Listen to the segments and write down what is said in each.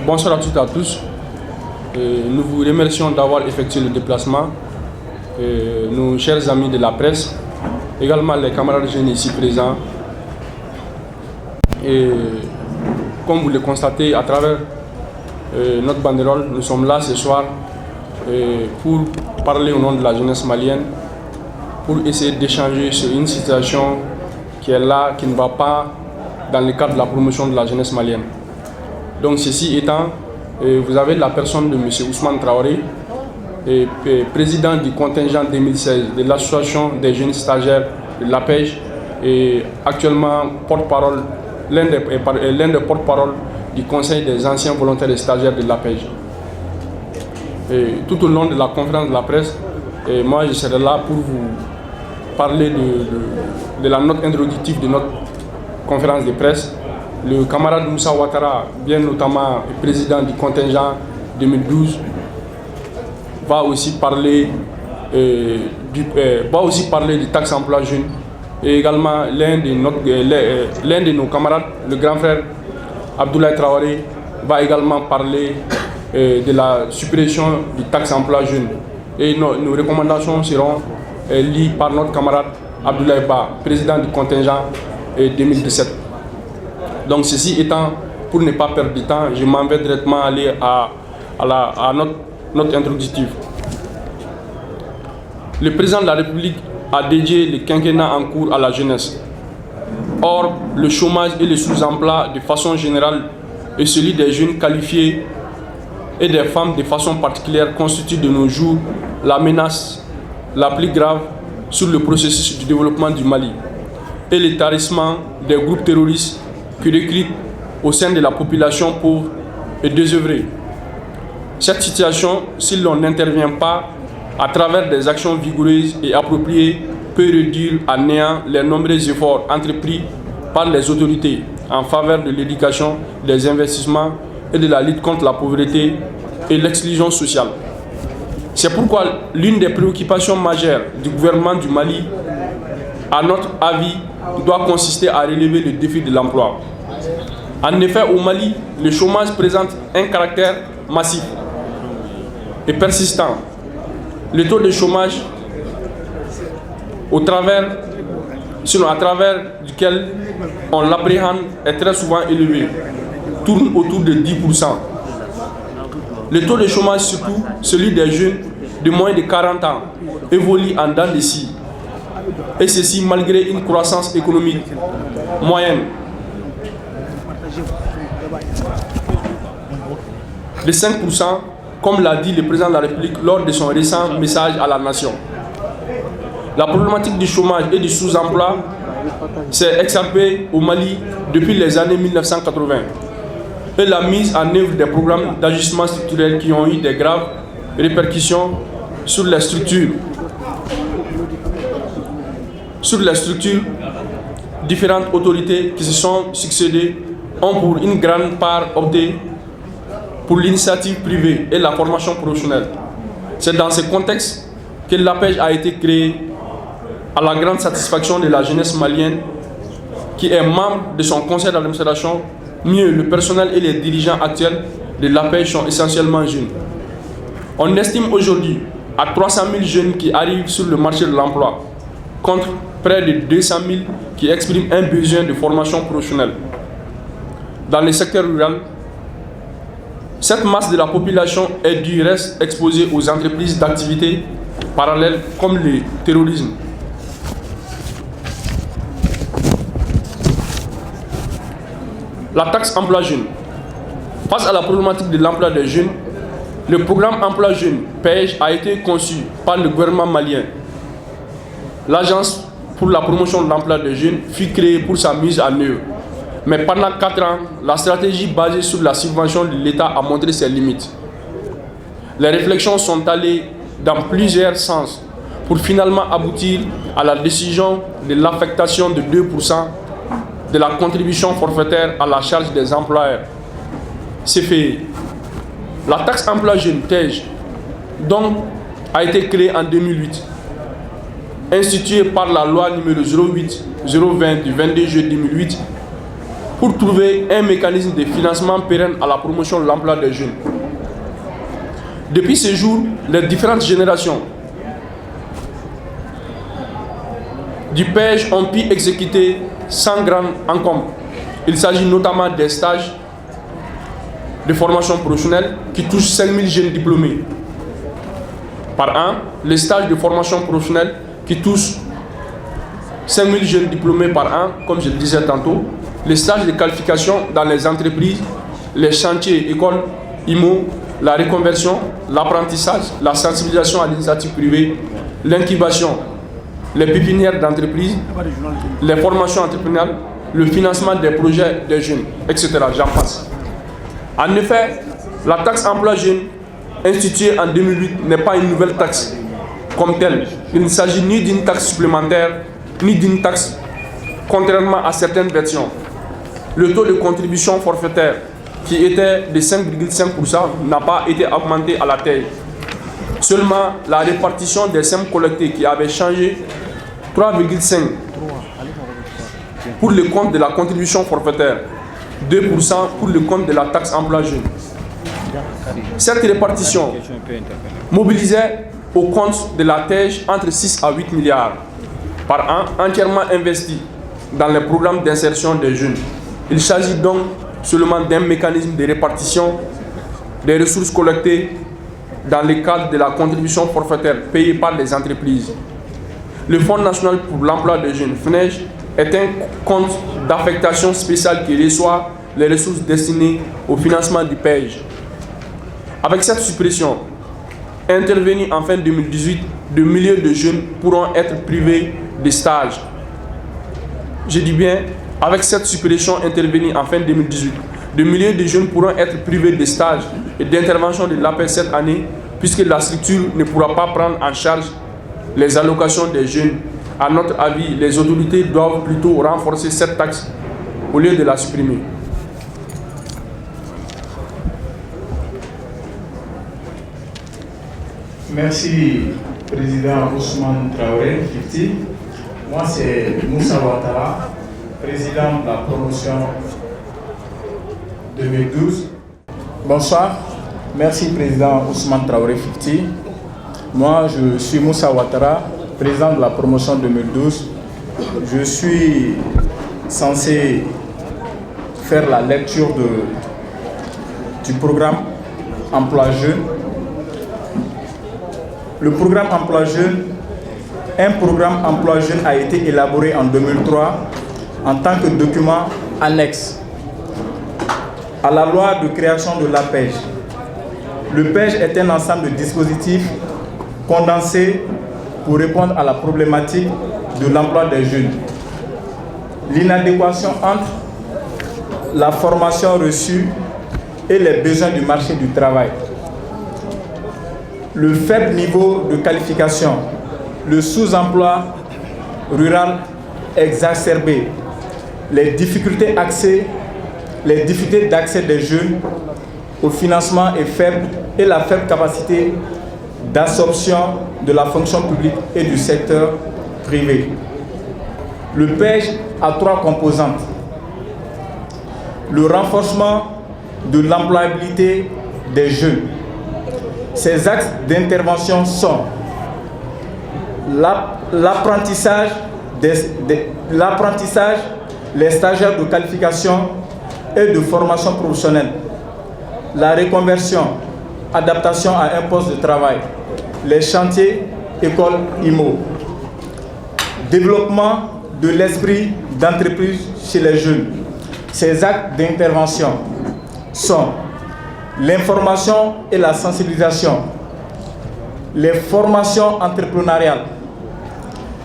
Bonsoir à toutes et à tous. Nous vous remercions d'avoir effectué le déplacement. Nos chers amis de la presse, également les camarades jeunes ici présents. Et comme vous le constatez à travers notre banderole, nous sommes là ce soir pour parler au nom de la jeunesse malienne, pour essayer d'échanger sur une situation qui est là, qui ne va pas dans le cadre de la promotion de la jeunesse malienne. Donc ceci étant, vous avez la personne de M. Ousmane Traoré, président du contingent 2016 de l'association des jeunes stagiaires de l'APEJ et actuellement porte-parole, l'un des porte-parole du conseil des anciens volontaires et stagiaires de l'APEJ. Tout au long de la conférence de la presse, moi je serai là pour vous parler de la note introductive de notre conférence de presse. Le camarade Moussa Ouattara, bien notamment président du contingent 2012, va aussi parler du taxe emploi jeune. Et également l'un de nos camarades, le grand frère Abdoulaye Traoré, va également parler de la suppression du taxe emploi jeune. Et nos recommandations seront liées par notre camarade Abdoulaye Ba, président du contingent 2017. Donc ceci étant, pour ne pas perdre du temps, je m'en vais directement aller à notre introductive. Le président de la République a dédié le quinquennat en cours à la jeunesse. Or, le chômage et le sous-emploi de façon générale et celui des jeunes qualifiés et des femmes de façon particulière constituent de nos jours la menace la plus grave sur le processus du développement du Mali et le tarissement des groupes terroristes qui recrutent au sein de la population pauvre et désœuvrée. Cette situation, si l'on n'intervient pas à travers des actions vigoureuses et appropriées, peut réduire à néant les nombreux efforts entrepris par les autorités en faveur de l'éducation, des investissements et de la lutte contre la pauvreté et l'exclusion sociale. C'est pourquoi l'une des préoccupations majeures du gouvernement du Mali, à notre avis, doit consister à relever le défi de l'emploi. En effet, au Mali, le chômage présente un caractère massif et persistant. Le taux de chômage à travers duquel on l'appréhende est très souvent élevé, tourne autour de 10%. Le taux de chômage, surtout celui des jeunes de moins de 40 ans, évolue en dents de scie. Et ceci malgré une croissance économique moyenne de 5%, comme l'a dit le président de la République lors de son récent message à la nation. La problématique du chômage et du sous-emploi s'est exacerbée au Mali depuis les années 1980 et la mise en œuvre des programmes d'ajustement structurel qui ont eu des graves répercussions sur les structures. Différentes autorités qui se sont succédées ont pour une grande part opté pour l'initiative privée et la formation professionnelle. C'est dans ce contexte que l'APEJ a été créée à la grande satisfaction de la jeunesse malienne qui est membre de son conseil d'administration. Mieux, le personnel et les dirigeants actuels de l'APEJ sont essentiellement jeunes. On estime aujourd'hui à 300 000 jeunes qui arrivent sur le marché de l'emploi, contre près de 200 000 qui expriment un besoin de formation professionnelle. Dans le secteur rural, cette masse de la population est du reste exposée aux entreprises d'activités parallèles comme le terrorisme. La taxe emploi jeune. Face à la problématique de l'emploi des jeunes, le programme emploi jeune PEJ a été conçu par le gouvernement malien. L'Agence pour la promotion de l'emploi des jeunes fut créée pour sa mise en œuvre. Mais pendant 4 ans, la stratégie basée sur la subvention de l'État a montré ses limites. Les réflexions sont allées dans plusieurs sens pour finalement aboutir à la décision de l'affectation de 2% de la contribution forfaitaire à la charge des employeurs. C'est fait. La taxe emploi jeune TEJ, donc, a été créée en 2008, instituée par la loi numéro 08-020 du 22 juillet 2008, pour trouver un mécanisme de financement pérenne à la promotion de l'emploi des jeunes. Depuis ce jour, les différentes générations du PEJ ont pu exécuter sans grand encombre. Il s'agit notamment des stages de formation professionnelle qui touchent 5000 jeunes diplômés par an, les stages de formation professionnelle qui touchent 5000 jeunes diplômés par an, comme je le disais tantôt, les stages de qualification dans les entreprises, les chantiers, écoles, IMO, la reconversion, l'apprentissage, la sensibilisation à l'initiative privée, l'incubation, les pépinières d'entreprise, les formations entrepreneuriales, le financement des projets des jeunes, etc. J'en passe. En effet, la taxe emploi jeune instituée en 2008 n'est pas une nouvelle taxe comme telle. Il ne s'agit ni d'une taxe supplémentaire, ni d'une taxe, contrairement à certaines versions. Le taux de contribution forfaitaire, qui était de 5,5%, n'a pas été augmenté à la taille. Seulement, la répartition des sommes collectées qui avait changé 3,5% pour le compte de la contribution forfaitaire, 2% pour le compte de la taxe emploi jeune. Cette répartition mobilisait au compte de la TEJ entre 6 à 8 milliards par an, entièrement investis dans les programmes d'insertion des jeunes. Il s'agit donc seulement d'un mécanisme de répartition des ressources collectées dans le cadre de la contribution forfaitaire payée par les entreprises. Le Fonds national pour l'emploi des jeunes, FNEJ, est un compte d'affectation spéciale qui reçoit les ressources destinées au financement du PEJ. Avec cette suppression, intervenue en fin 2018, de milliers de jeunes pourront être privés de stages. Je dis bien, avec cette suppression intervenue en fin 2018, de milliers de jeunes pourront être privés de stages et d'intervention de l'APEJ cette année, puisque la structure ne pourra pas prendre en charge les allocations des jeunes. À notre avis, les autorités doivent plutôt renforcer cette taxe au lieu de la supprimer. Merci, Président Ousmane Traoré, Fifty. Moi, c'est Moussa Ouattara, Président de la promotion 2012. Bonsoir. Merci, Président Ousmane Traoré, Fifty. Moi, je suis Moussa Ouattara, Président de la promotion 2012. Je suis censé faire la lecture du programme Emploi Jeune. Le programme Emploi Jeune, un programme Emploi Jeune a été élaboré en 2003 en tant que document annexe à la loi de création de l'APEJ. Le PEJ est un ensemble de dispositifs condensés pour répondre à la problématique de l'emploi des jeunes. L'inadéquation entre la formation reçue et les besoins du marché du travail. Le faible niveau de qualification, le sous-emploi rural exacerbé, les difficultés d'accès des jeunes au financement est faible et la faible capacité d'absorption de la fonction publique et du secteur privé. Le PEJ a trois composantes. Le renforcement de l'employabilité des jeunes. Ces axes d'intervention sont l'apprentissage, les stagiaires de qualification et de formation professionnelle, la reconversion, adaptation à un poste de travail, les chantiers, écoles, IMO, développement de l'esprit d'entreprise chez les jeunes. Ces actes d'intervention sont l'information et la sensibilisation, les formations entrepreneuriales,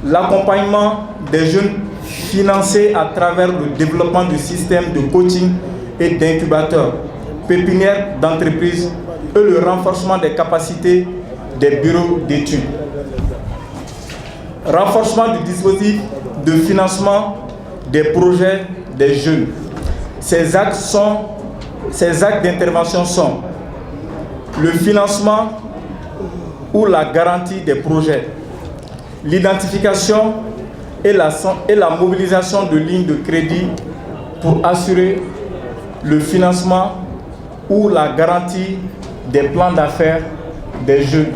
l'accompagnement des jeunes financés à travers le développement du système de coaching et d'incubateurs, pépinières d'entreprises et le renforcement des capacités des bureaux d'études. Renforcement du dispositif de financement des projets des jeunes. Ces actes d'intervention sont le financement ou la garantie des projets, l'identification et la mobilisation de lignes de crédit pour assurer le financement ou la garantie des plans d'affaires des jeunes.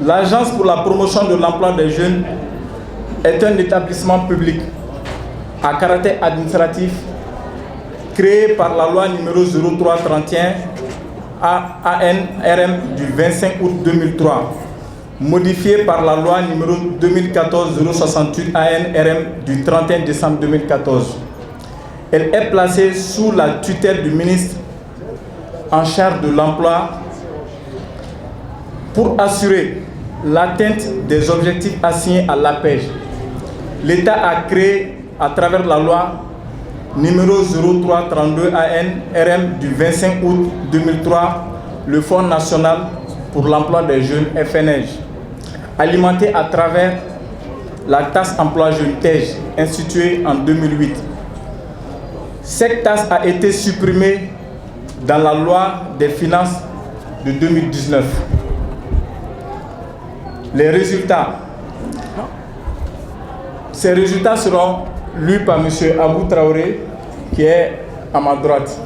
L'Agence pour la promotion de l'emploi des jeunes est un établissement public à caractère administratif créé par la loi numéro 0331 ANRM du 25 août 2003, modifiée par la loi numéro 2014-068 ANRM du 31 décembre 2014. Elle est placée sous la tutelle du ministre en charge de l'emploi pour assurer l'atteinte des objectifs assignés à l'APEJ. L'État a créé à travers la loi numéro 0332 ANRM du 25 août 2003 le Fonds national pour l'emploi des jeunes FNEJ, alimenté à travers la taxe emploi jeune TEJ instituée en 2008. Cette taxe a été supprimée dans la loi des finances de 2019. Les résultats. Ces résultats seront lus par M. Abou Traoré, qui est à ma droite.